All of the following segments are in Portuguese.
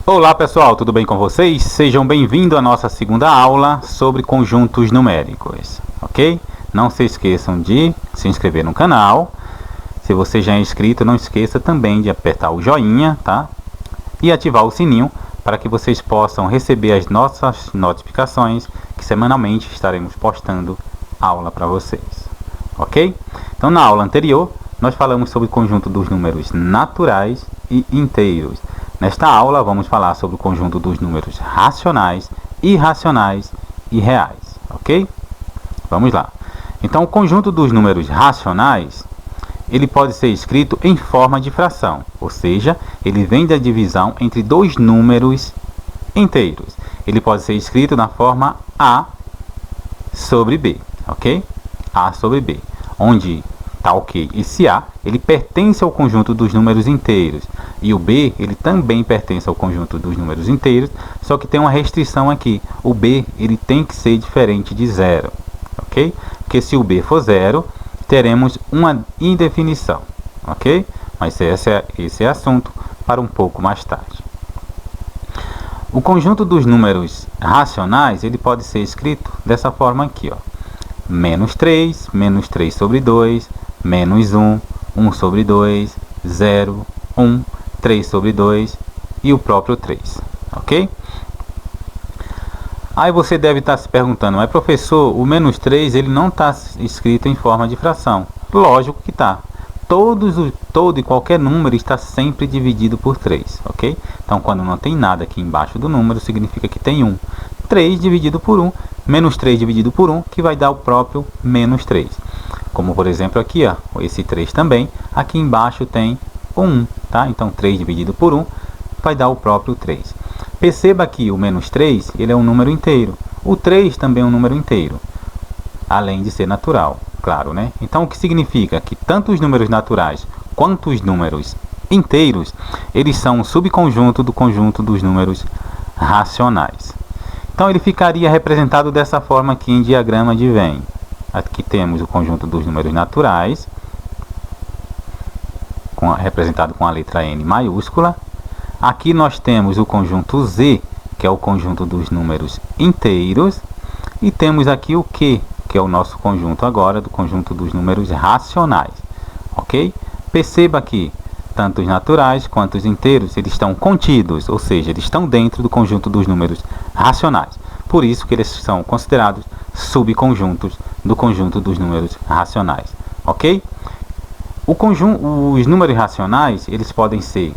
Olá pessoal, tudo bem com vocês? Sejam bem-vindos à nossa segunda aula sobre conjuntos numéricos, ok? Não se esqueçam de se inscrever no canal. Se você já é inscrito, não esqueça também de apertar o joinha, tá? E ativar o sininho para que vocês possam receber as nossas notificações, que semanalmente estaremos postando aula para vocês, ok? Então na aula anterior, nós falamos sobre o conjunto dos números naturais e inteiros. Nesta aula, vamos falar sobre o conjunto dos números racionais, irracionais e reais, ok? Vamos lá. Então, o conjunto dos números racionais, ele pode ser escrito em forma de fração, ou seja, ele vem da divisão entre dois números inteiros. Ele pode ser escrito na forma A sobre B, ok? A sobre B, onde tá ok, esse A, ele pertence ao conjunto dos números inteiros, e o B, ele também pertence ao conjunto dos números inteiros, só que tem uma restrição aqui, o B, ele tem que ser diferente de zero, ok? Porque se o B for zero, teremos uma indefinição, ok? Mas esse é assunto para um pouco mais tarde. O conjunto dos números racionais, ele pode ser escrito dessa forma aqui, ó. Menos 3 sobre 2, menos 1, 1 sobre 2, 0, 1, 3 sobre 2 e o próprio 3, ok? Aí você deve estar se perguntando, mas professor, o menos 3 ele não está escrito em forma de fração. Lógico que está. Todo e qualquer número está sempre dividido por 3, ok? Então quando não tem nada aqui embaixo do número, significa que tem 1. 3 dividido por 1, menos 3 dividido por 1, que vai dar o próprio menos 3. Como por exemplo aqui, ó, esse 3 também, aqui embaixo tem o 1, tá? Então 3 dividido por 1 vai dar o próprio 3. Perceba que o menos 3, ele é um número inteiro. O 3 também é um número inteiro, além de ser natural, claro, né? Então o que significa que tanto os números naturais quanto os números inteiros, eles são um subconjunto do conjunto dos números racionais. Então ele ficaria representado dessa forma aqui em diagrama de Venn. Aqui temos o conjunto dos números naturais, representado com a letra N maiúscula. Aqui nós temos o conjunto Z, que é o conjunto dos números inteiros. E temos aqui o Q, que é o nosso conjunto agora, do conjunto dos números racionais. Ok? Perceba que tanto os naturais quanto os inteiros, eles estão contidos, ou seja, eles estão dentro do conjunto dos números racionais. Por isso que eles são considerados subconjuntos do conjunto dos números racionais. Ok? Os números racionais, eles podem ser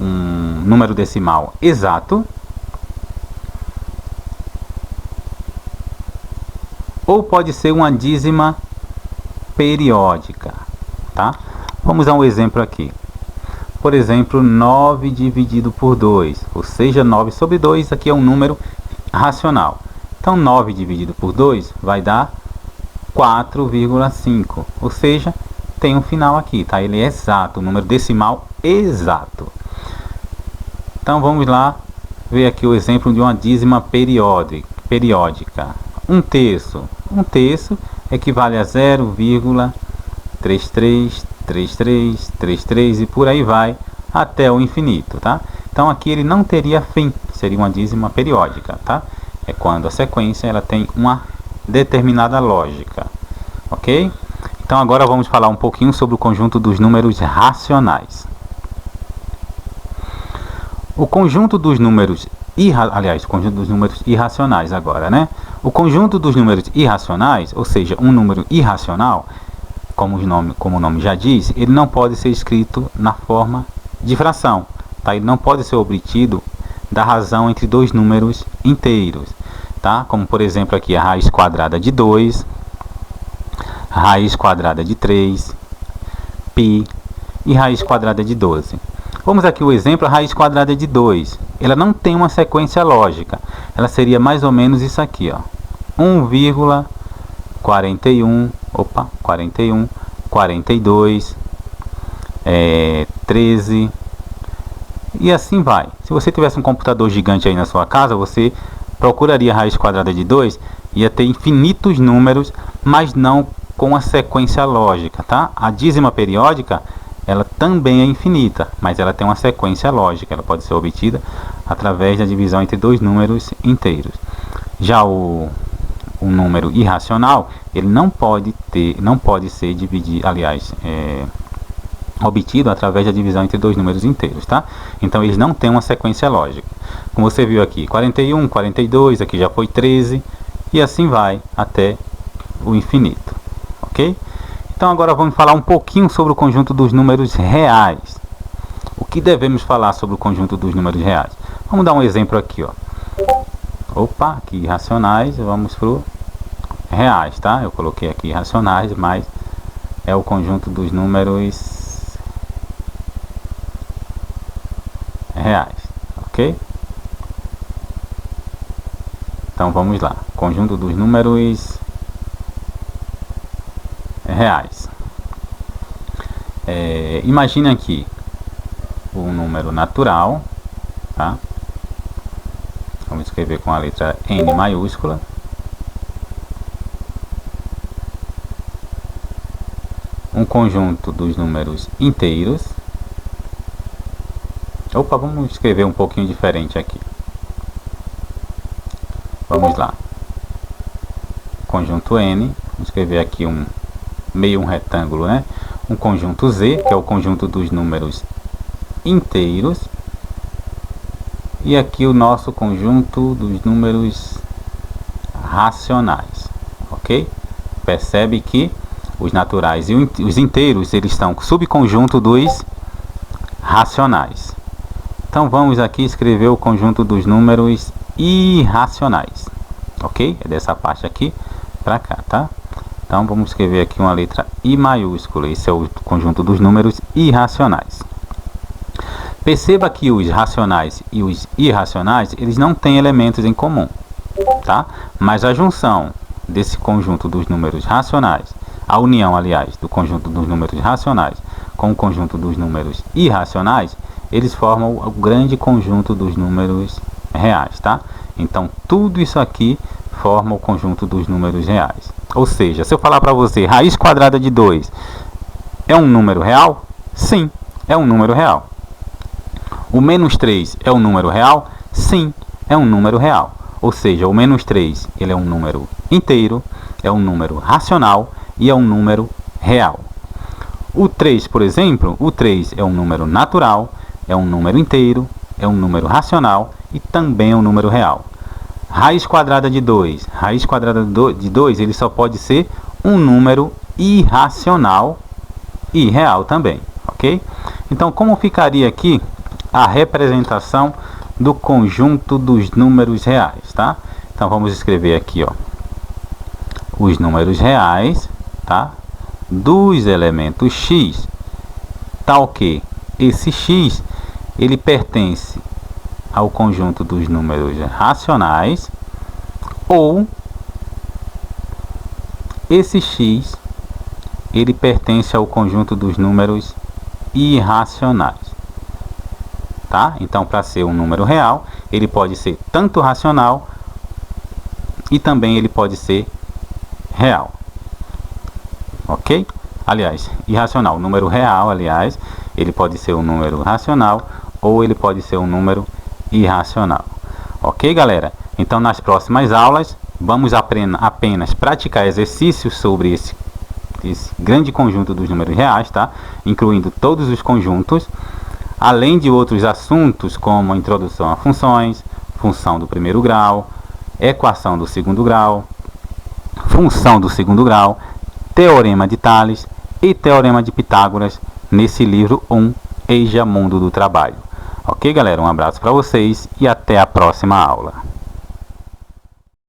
um número decimal exato ou pode ser uma dízima periódica, tá? Vamos dar um exemplo aqui. Por exemplo, 9 dividido por 2, ou seja, 9 sobre 2, aqui é um número racional. Então, 9 dividido por 2 vai dar 4,5, ou seja, tem um final aqui, tá? Ele é exato, um número decimal exato. Então, vamos lá ver aqui o exemplo de uma dízima periódica. Um terço equivale a 0,333333 e por aí vai até o infinito, tá? Então aqui ele não teria fim, seria uma dízima periódica, tá? É quando a sequência ela tem uma determinada lógica, ok? Então agora vamos falar um pouquinho sobre o conjunto dos números racionais. O conjunto dos números o conjunto dos números irracionais agora, né? O conjunto dos números irracionais, ou seja, um número irracional, como o nome já diz, ele não pode ser escrito na forma de fração, tá? Ele não pode ser obtido da razão entre dois números inteiros, tá? Como por exemplo aqui a raiz quadrada de 2, raiz quadrada de 3, π e raiz quadrada de 12. Vamos aqui o exemplo, a raiz quadrada de 2. Ela não tem uma sequência lógica. Ela seria mais ou menos isso aqui, ó. 1,41, 42, 13 e assim vai. Se você tivesse um computador gigante aí na sua casa, você procuraria a raiz quadrada de 2, ia ter infinitos números, mas não com a sequência lógica, tá? A dízima periódica ela também é infinita, mas ela tem uma sequência lógica, ela pode ser obtida através da divisão entre dois números inteiros. Já o número irracional, ele não pode ser dividido, obtido através da divisão entre dois números inteiros, tá? Então eles não têm uma sequência lógica. Como você viu aqui, 41, 42, aqui já foi 13, e assim vai até o infinito, ok? Então agora vamos falar um pouquinho sobre o conjunto dos números reais. O que devemos falar sobre o conjunto dos números reais? Vamos dar um exemplo aqui, ó. Opa, aqui racionais, vamos pro reais, tá? Eu coloquei aqui racionais, mas é o conjunto dos números reais, ok? Então vamos lá, conjunto dos números reais. Imagine aqui um número natural, tá? Vamos escrever com a letra N maiúscula. Um conjunto dos números inteiros. Opa, vamos escrever um pouquinho diferente aqui. Vamos lá. Conjunto N. Vamos escrever aqui meio um retângulo, né? Um conjunto Z, que é o conjunto dos números inteiros. E aqui o nosso conjunto dos números racionais, ok? Percebe que os naturais e os inteiros, eles estão subconjunto dos racionais. Então vamos aqui escrever o conjunto dos números irracionais, ok? É dessa parte aqui para cá, tá? Então vamos escrever aqui uma letra I maiúscula. Esse é o conjunto dos números irracionais. Perceba que os racionais e os irracionais, eles não têm elementos em comum, tá? Mas a junção desse conjunto dos números racionais, a união, aliás, do conjunto dos números racionais com o conjunto dos números irracionais, eles formam o grande conjunto dos números reais, tá? Então, tudo isso aqui forma o conjunto dos números reais. Ou seja, se eu falar para você, raiz quadrada de 2 é um número real? Sim, é um número real. O menos 3 é um número real? Sim, é um número real. Ou seja, o menos 3 ele é um número inteiro, é um número racional e é um número real. O 3, por exemplo, o 3 é um número natural, é um número inteiro, é um número racional e também é um número real. Raiz quadrada de 2, raiz quadrada de 2 ele só pode ser um número irracional e real também, ok? Então, como ficaria aqui a representação do conjunto dos números reais, tá? Então vamos escrever aqui, ó, os números reais, tá? Dos elementos x, tal que esse x ele pertence ao conjunto dos números racionais, ou esse x ele pertence ao conjunto dos números irracionais. Tá? Então, para ser um número real, ele pode ser tanto racional e também ele pode ser real. Ok? Aliás, irracional. O número real, aliás, ele pode ser um número racional ou ele pode ser um número irracional. Ok, galera? Então, nas próximas aulas, vamos apenas praticar exercícios sobre esse grande conjunto dos números reais, tá? Incluindo todos os conjuntos, além de outros assuntos como introdução a funções, função do primeiro grau, equação do segundo grau, função do segundo grau, teorema de Tales e teorema de Pitágoras nesse livro 1, EJA Mundo do Trabalho. Ok, galera? Um abraço para vocês e até a próxima aula.